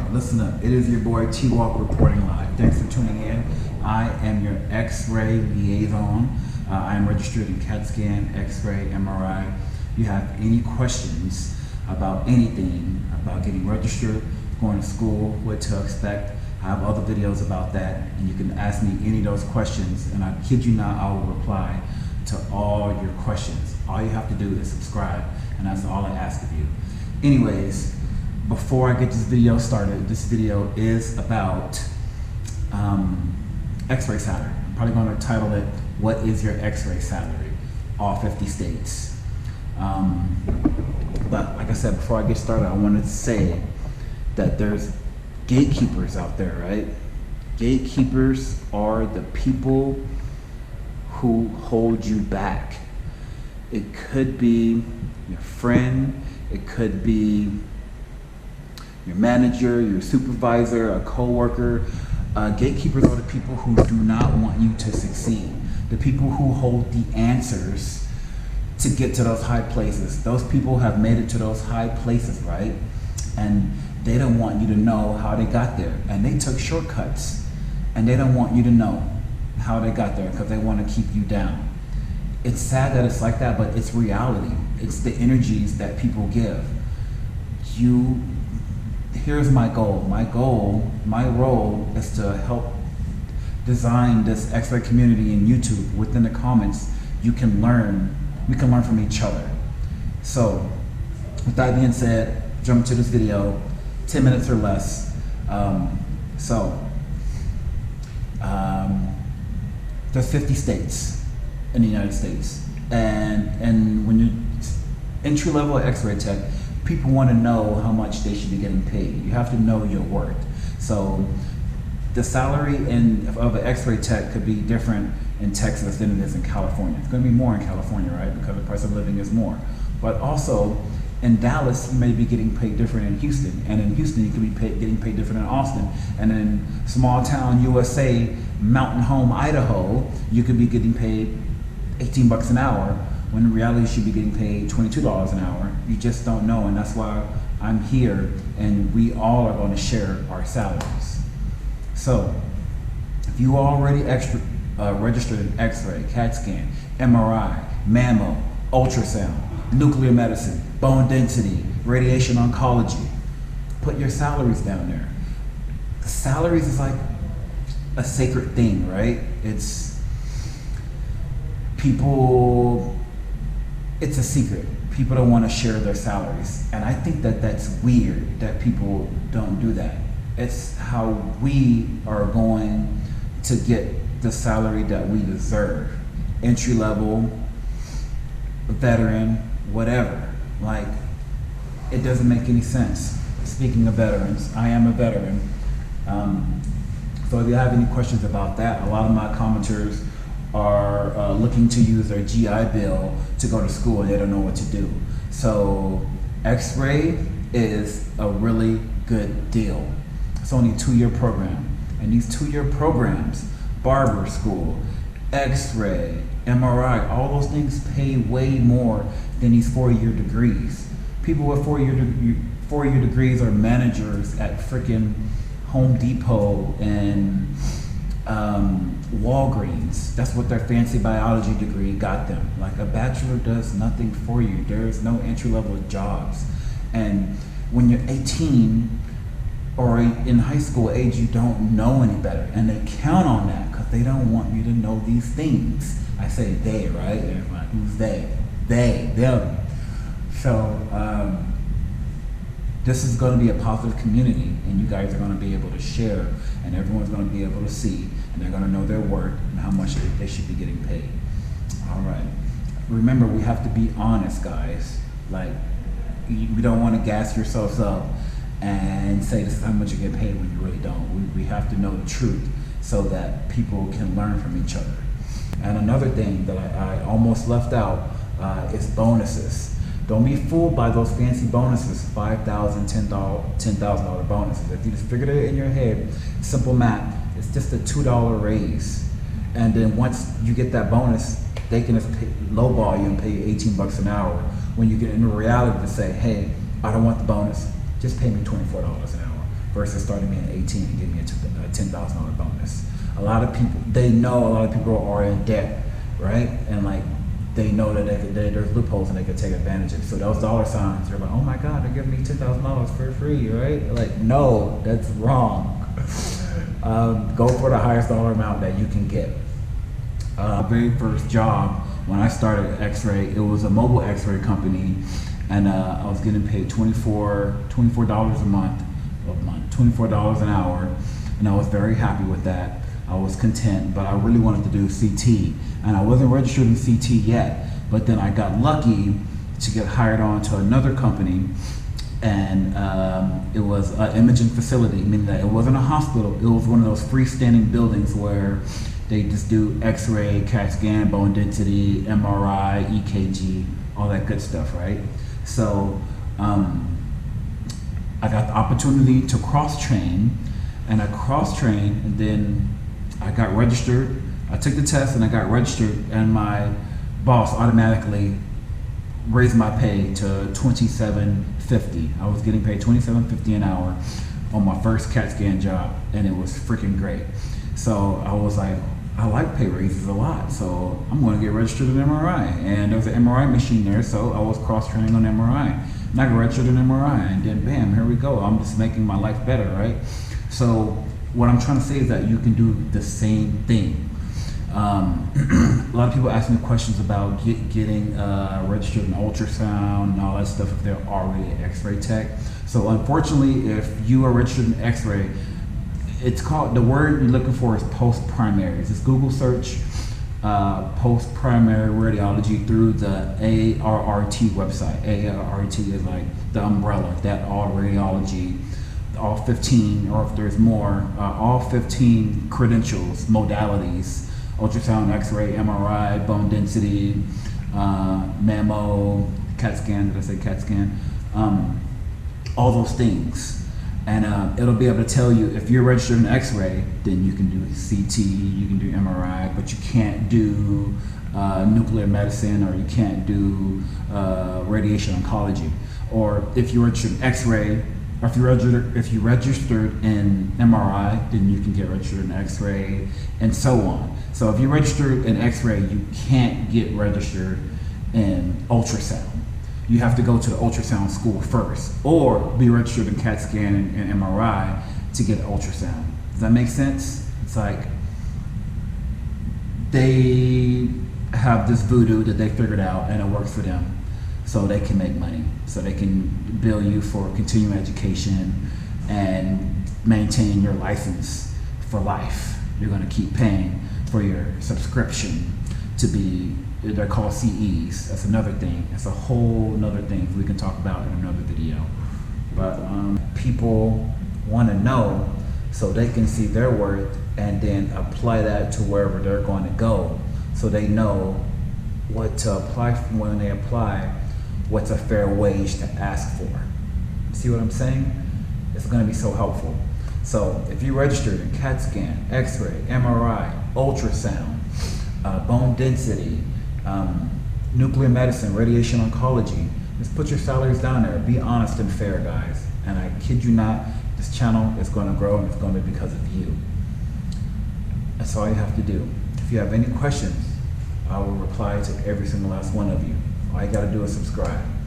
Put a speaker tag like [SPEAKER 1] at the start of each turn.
[SPEAKER 1] right, listen up. It is your boy T-Walk reporting live. Thanks for tuning in. I am your X-ray liaison. I am registered in CAT scan, X-ray, MRI. If you have any questions about anything, about getting registered, going to school, what to expect, I have other videos about that, and you can ask me any of those questions, and I kid you not, I will reply to all your questions. All you have to do is subscribe, and that's all I ask of you. Anyways, before I get this video started, this video is about X-Ray Salary. I'm probably going to title it, What is Your X-Ray Salary? All 50 states. But like I said, before I get started, I wanted to say that there's gatekeepers out there, right? Gatekeepers are the people who hold you back. It could be your friend, it could be your manager, your supervisor, a coworker. Gatekeepers are the people who do not want you to succeed. The people who hold the answers to get to those high places. Those people have made it to those high places, right? And they don't want you to know how they got there. And they took shortcuts. And they don't want you to know how they got there because they want to keep you down. It's sad that it's like that, but it's reality. It's the energies that people give. Here's my goal. My role is to help design this X-ray community in YouTube. Within the comments, we can learn from each other. So, with that being said, jump to this video, 10 minutes or less. There's 50 states in the United States. And when you're entry-level X-ray tech, people want to know how much they should be getting paid. You have to know your worth. So the salary of an X-ray tech could be different in Texas than it is in California. It's going to be more in California, right? Because the price of living is more. But also in Dallas, you may be getting paid different in Houston. And in Houston, you could be getting paid different in Austin. And in small town USA, Mountain Home, Idaho, you could be getting paid 18 bucks an hour, when in reality you should be getting paid $22 an hour. You just don't know, and that's why I'm here, and we all are going to share our salaries. So, if you already registered in X-ray, CAT scan, MRI, mammo, ultrasound, nuclear medicine, bone density, radiation oncology, put your salaries down there. The salaries is like a sacred thing, right? It's a secret. People don't want to share their salaries. And I think that that's weird that people don't do that. It's how we are going to get the salary that we deserve. Entry level, veteran, whatever. Like, it doesn't make any sense. Speaking of veterans, I am a veteran. So if you have any questions about that, a lot of my commenters are looking to use their GI Bill to go to school and they don't know what to do. So X-ray is a really good deal. It's only a 2-year program. And these 2-year programs, barber school, X-ray, MRI, all those things pay way more than these 4-year degrees. People with 4-year degrees are managers at freaking Home Depot and Walgreens. That's what their fancy biology degree got them. Like, a bachelor does nothing for you. There is no entry-level jobs. And when you're 18 or in high school age, you don't know any better. And they count on that because they don't want you to know these things. I say they, right? Everybody, who's they? They, them. So, this is going to be a positive community, and you guys are going to be able to share, and everyone's going to be able to see, and they're going to know their worth and how much they should be getting paid. All right. Remember, we have to be honest, guys. Like, we don't want to gas yourselves up and say this is how much you get paid when you really don't. We have to know the truth so that people can learn from each other. And another thing that I almost left out is bonuses. Don't be fooled by those fancy bonuses, $5,000, $10,000 bonuses. If you just figured it in your head, simple math, it's just a $2 raise. And then once you get that bonus, they can just lowball you and pay you 18 bucks an hour. When you get into reality to say, hey, I don't want the bonus, just pay me $24 an hour. versus starting me at 18 and giving me a $10,000 bonus. A lot of people, they know a lot of people are in debt, right? And like, they know that there's loopholes and they could take advantage of it. So those dollar signs, they're like, oh my God, they're giving me $10,000 for free, right? Like, no, that's wrong. Go for the highest dollar amount that you can get. Very first job when I started at Xray, it was a mobile Xray company, and I was getting paid $24 a month, $24 an hour, and I was very happy with that. I was content, but I really wanted to do CT, and I wasn't registered in CT yet, but then I got lucky to get hired on to another company, and it was an imaging facility, meaning that it wasn't a hospital, it was one of those freestanding buildings where they just do X-ray, CAT scan, bone density, MRI, EKG, all that good stuff, right? So I got the opportunity to cross-train, and I cross-trained, and then I got registered. I took the test and I got registered, and my boss automatically raised my pay to $27.50. I was getting paid $27.50 an hour on my first CAT scan job, and it was freaking great. So I was like, I like pay raises a lot, so I'm going to get registered in MRI. And there was an MRI machine there, so I was cross-training on MRI. And I got registered in MRI, and then bam, here we go. I'm just making my life better, right? So what I'm trying to say is that you can do the same thing. A lot of people ask me questions about getting registered in ultrasound and all that stuff if they're already an X-ray tech. So unfortunately, if you are registered in X-ray, it's called, the word you're looking for is post-primary. Just Google search post-primary radiology through the ARRT website. ARRT is like the umbrella, that all radiology, all 15, or if there's more, all 15 credentials, modalities, ultrasound, X-ray, MRI, bone density, mammo, CAT scan, did I say CAT scan? All those things. And it'll be able to tell you if you're registered in X-ray, then you can do CT, you can do MRI, but you can't do nuclear medicine, or you can't do radiation oncology. Or if you're registered in X-ray, or if you registered in MRI, then you can get registered in X-ray, and so on. So if you're registered in X-ray, you can't get registered in ultrasound. You have to go to the ultrasound school first, or be registered in CAT scan and MRI to get ultrasound. Does that make sense? It's like they have this voodoo that they figured out, and it works for them, so they can make money, so they can bill you for continuing education and maintain your license for life. You're going to keep paying for your subscription to be, they're called CEs. That's another thing. That's a whole nother thing we can talk about in another video. But people want to know so they can see their worth and then apply that to wherever they're going to go, so they know what to apply for when they apply, what's a fair wage to ask for. See what I'm saying? It's going to be so helpful. So if you registered in CAT scan, X-ray, MRI, ultrasound, bone density, nuclear medicine, radiation oncology, just put your salaries down there. Be honest and fair, guys. And I kid you not, this channel is going to grow, and it's going to be because of you. That's all you have to do. If you have any questions, I will reply to every single last one of you. All you got to do is subscribe.